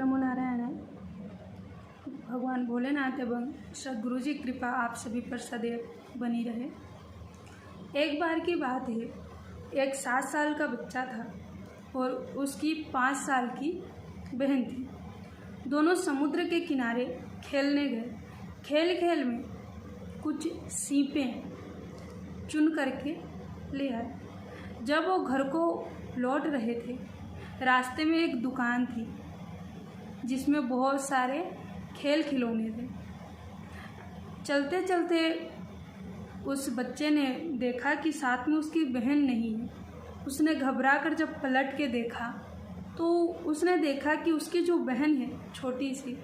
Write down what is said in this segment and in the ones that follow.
नमो नारायण है। भगवान भोलेनाथ एवं सद्गुरु जी कृपा आप सभी पर सदैव बनी रहे। एक बार की बात है, एक 7 साल का बच्चा था और उसकी 5 साल की बहन थी। दोनों समुद्र के किनारे खेलने गए। खेल खेल में कुछ सीपें चुन करके ले आए। जब वो घर को लौट रहे थे, रास्ते में एक दुकान थी जिसमें बहुत सारे खेल खिलौने थे। चलते चलते उस बच्चे ने देखा कि साथ में उसकी बहन नहीं है। उसने घबरा कर जब पलट के देखा तो उसने देखा कि उसकी जो बहन है छोटी सी,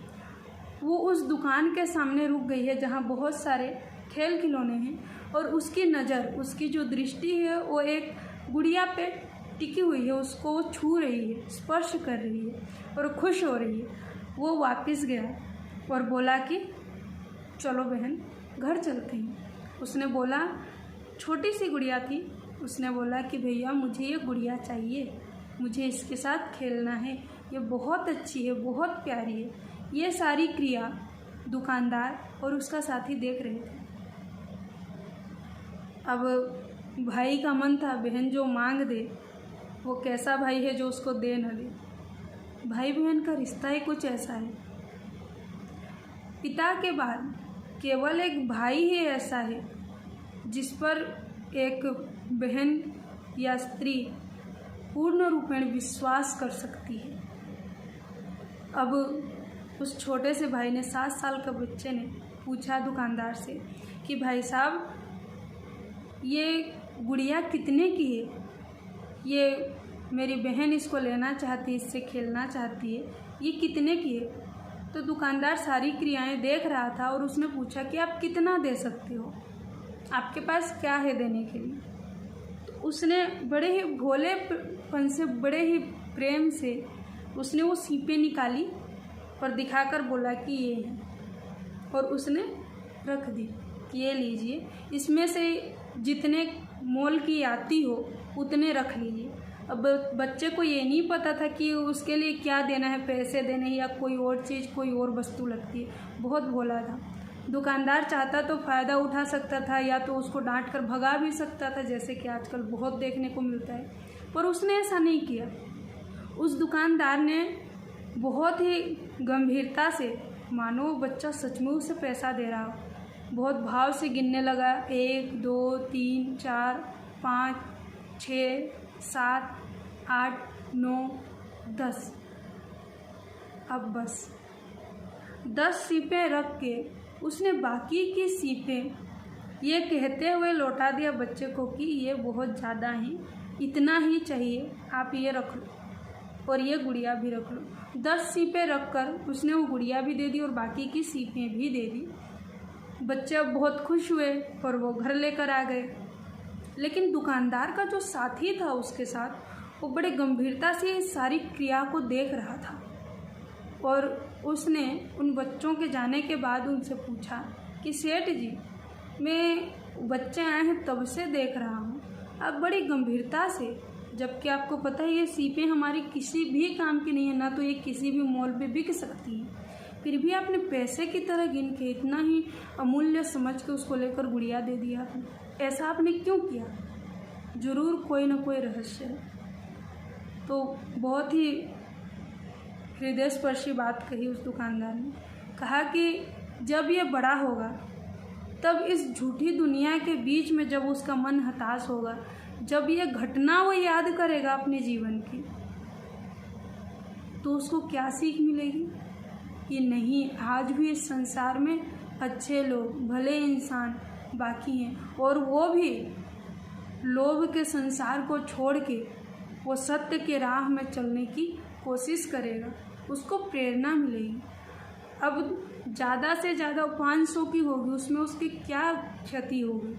वो उस दुकान के सामने रुक गई है जहाँ बहुत सारे खेल खिलौने हैं, और उसकी नज़र, उसकी जो दृष्टि है वो एक गुड़िया पे टिकी हुई है। उसको वो छू रही है, स्पर्श कर रही है और खुश हो रही है। वो वापस गया और बोला कि चलो बहन, घर चलते हैं। उसने बोला, छोटी सी गुड़िया थी, उसने बोला कि भैया मुझे ये गुड़िया चाहिए, मुझे इसके साथ खेलना है, ये बहुत अच्छी है, बहुत प्यारी है। ये सारी क्रिया दुकानदार और उसका साथी देख रहे थे। अब भाई का मन था बहन जो मांग दे, वो कैसा भाई है जो उसको दे न दे। भाई बहन का रिश्ता ही कुछ ऐसा है। पिता के बाद केवल एक भाई ही ऐसा है जिस पर एक बहन या स्त्री पूर्ण रूपेण विश्वास कर सकती है। अब उस छोटे से भाई ने, 7 साल का बच्चे ने पूछा दुकानदार से कि भाई साहब, ये गुड़िया कितने की है? ये मेरी बहन इसको लेना चाहती है, इससे खेलना चाहती है, ये कितने की है? तो दुकानदार सारी क्रियाएं देख रहा था और उसने पूछा कि आप कितना दे सकते हो, आपके पास क्या है देने के लिए? तो उसने बड़े ही भोलेपन से, बड़े ही प्रेम से उसने वो सीपें निकाली और दिखाकर बोला कि ये है, और उसने रख दी कि ये लीजिए, इसमें से जितने मोल की आती हो उतने रख लीजिए। अब बच्चे को ये नहीं पता था कि उसके लिए क्या देना है, पैसे देने या कोई और चीज़, कोई और वस्तु लगती है। बहुत भोला था। दुकानदार चाहता तो फ़ायदा उठा सकता था या तो उसको डांट कर भगा भी सकता था, जैसे कि आजकल बहुत देखने को मिलता है, पर उसने ऐसा नहीं किया। उस दुकानदार ने बहुत ही गंभीरता से, मानो बच्चा सच में उसे पैसा दे रहा हो, बहुत भाव से गिनने लगा। 1 2 3 4 5 6 7 8 9 10। अब बस 10 सीपें रख के उसने बाकी की सीपें ये कहते हुए लौटा दिया बच्चे को कि ये बहुत ज़्यादा हैं, इतना ही चाहिए, आप ये रख लो और ये गुड़िया भी रख लो। 10 सीपें रख कर उसने वो गुड़िया भी दे दी और बाकी की सीपें भी दे दी। बच्चे अब बहुत खुश हुए और वो घर लेकर आ गए। लेकिन दुकानदार का जो साथी था उसके साथ, वो बड़े गंभीरता से इस सारी क्रिया को देख रहा था और उसने उन बच्चों के जाने के बाद उनसे पूछा कि सेठ जी, मैं बच्चे आए हैं तब से देख रहा हूँ, आप बड़ी गंभीरता से, जबकि आपको पता है ये सीपें हमारी किसी भी काम की नहीं है, ना तो ये किसी भी मॉल पे बिक सकती हैं, फिर भी आपने पैसे की तरह गिन के इतना ही अमूल्य समझ के उसको लेकर गुड़िया दे दिया आपने। ऐसा आपने क्यों किया? ज़रूर कोई ना कोई रहस्य है। तो बहुत ही हृदयस्पर्शी बात कही उस दुकानदार ने। कहा कि जब ये बड़ा होगा तब इस झूठी दुनिया के बीच में जब उसका मन हताश होगा, जब ये घटना वो याद करेगा अपने जीवन की, तो उसको क्या सीख मिलेगी कि नहीं, आज भी इस संसार में अच्छे लोग, भले इंसान बाकी हैं, और वो भी लोभ के संसार को छोड़ के वो सत्य के राह में चलने की कोशिश करेगा, उसको प्रेरणा मिलेगी। अब ज़्यादा से ज़्यादा 500 की होगी, उसमें उसकी क्या क्षति होगी?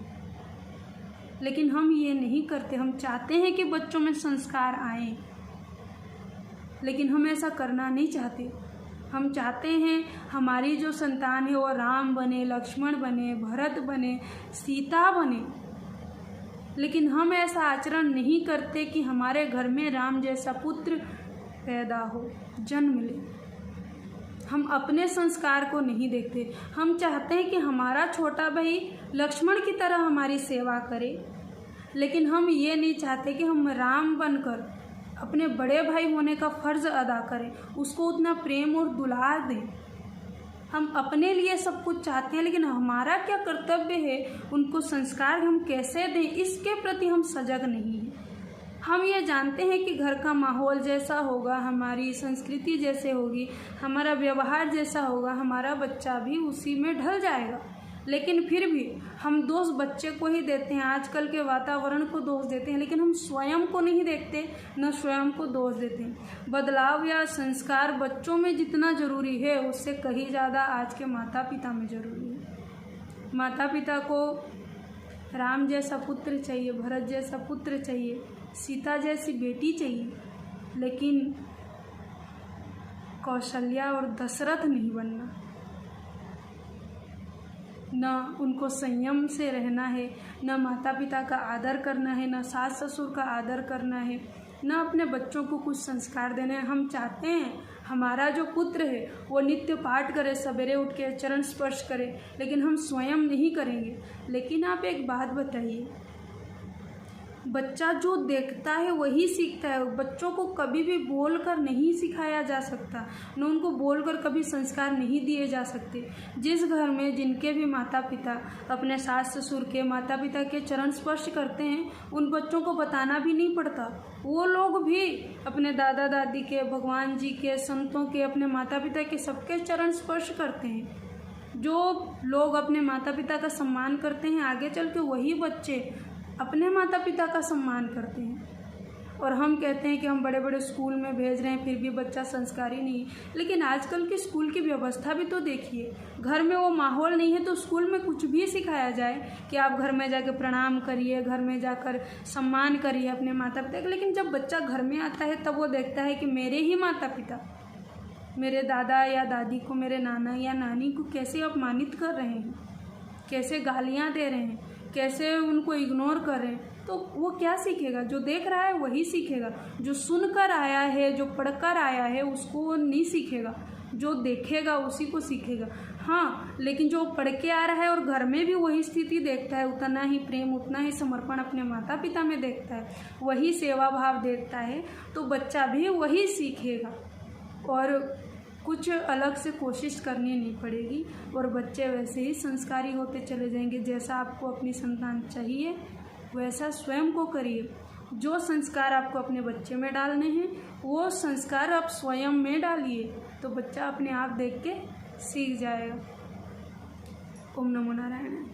लेकिन हम ये नहीं करते। हम चाहते हैं कि बच्चों में संस्कार आए, लेकिन हम ऐसा करना नहीं चाहते। हम चाहते हैं हमारी जो संतान है वो राम बने, लक्ष्मण बने, भरत बने, सीता बने, लेकिन हम ऐसा आचरण नहीं करते कि हमारे घर में राम जैसा पुत्र पैदा हो, जन्म ले। हम अपने संस्कार को नहीं देखते। हम चाहते हैं कि हमारा छोटा भाई लक्ष्मण की तरह हमारी सेवा करे, लेकिन हम ये नहीं चाहते कि हम राम बनकर अपने बड़े भाई होने का फ़र्ज़ अदा करें, उसको उतना प्रेम और दुलार दें। हम अपने लिए सब कुछ चाहते हैं, लेकिन हमारा क्या कर्तव्य है, उनको संस्कार हम कैसे दें, इसके प्रति हम सजग नहीं हैं। हम ये जानते हैं कि घर का माहौल जैसा होगा, हमारी संस्कृति जैसे होगी, हमारा व्यवहार जैसा होगा, हमारा बच्चा भी उसी में ढल जाएगा। लेकिन फिर भी हम दोष बच्चे को ही देते हैं, आजकल के वातावरण को दोष देते हैं, लेकिन हम स्वयं को नहीं देखते, न स्वयं को दोष देते हैं। बदलाव या संस्कार बच्चों में जितना ज़रूरी है, उससे कहीं ज़्यादा आज के माता पिता में ज़रूरी है। माता पिता को राम जैसा पुत्र चाहिए, भरत जैसा पुत्र चाहिए, सीता जैसी बेटी चाहिए, लेकिन कौशल्या और दशरथ नहीं बनना। न उनको संयम से रहना है, न माता पिता का आदर करना है, न सास ससुर का आदर करना है, न अपने बच्चों को कुछ संस्कार देने हैं। हम चाहते हैं हमारा जो पुत्र है वो नित्य पाठ करे, सवेरे उठ के चरण स्पर्श करे, लेकिन हम स्वयं नहीं करेंगे। लेकिन आप एक बात बताइए, बच्चा जो देखता है वही सीखता है। बच्चों को कभी भी बोलकर नहीं सिखाया जा सकता, न उनको बोलकर कभी संस्कार नहीं दिए जा सकते। जिस घर में जिनके भी माता पिता अपने सास ससुर के, माता पिता के चरण स्पर्श करते हैं, उन बच्चों को बताना भी नहीं पड़ता। वो लोग भी अपने दादा दादी के, भगवान जी के, संतों के, अपने माता पिता के सबके चरण स्पर्श करते हैं। जो लोग अपने माता पिता का सम्मान करते हैं, आगे चल के वही बच्चे अपने माता पिता का सम्मान करते हैं। और हम कहते हैं कि हम बड़े बड़े स्कूल में भेज रहे हैं, फिर भी बच्चा संस्कारी नहीं। लेकिन आजकल की स्कूल की व्यवस्था भी तो देखिए, घर में वो माहौल नहीं है तो स्कूल में कुछ भी सिखाया जाए कि आप घर में जाकर प्रणाम करिए, घर में जाकर सम्मान करिए अपने माता पिता का। लेकिन जब बच्चा घर में आता है तब वो देखता है कि मेरे ही माता पिता, मेरे दादा या दादी को, मेरे नाना या नानी को कैसे अपमानित कर रहे हैं, कैसे गालियाँ दे रहे हैं, कैसे उनको इग्नोर कर रहे हैं। तो वो क्या सीखेगा? जो देख रहा है वही सीखेगा। जो सुनकर आया है, जो पढ़कर आया है, उसको वो नहीं सीखेगा। जो देखेगा उसी को सीखेगा। हाँ, लेकिन जो पढ़ के आ रहा है और घर में भी वही स्थिति देखता है, उतना ही प्रेम, उतना ही समर्पण अपने माता पिता में देखता है, वही सेवा भाव देखता है, तो बच्चा भी वही सीखेगा। और कुछ अलग से कोशिश करनी नहीं पड़ेगी और बच्चे वैसे ही संस्कारी होते चले जाएंगे। जैसा आपको अपनी संतान चाहिए वैसा स्वयं को करिए। जो संस्कार आपको अपने बच्चे में डालने हैं वो संस्कार आप स्वयं में डालिए, तो बच्चा अपने आप देख के सीख जाएगा। ओम नमो नारायण।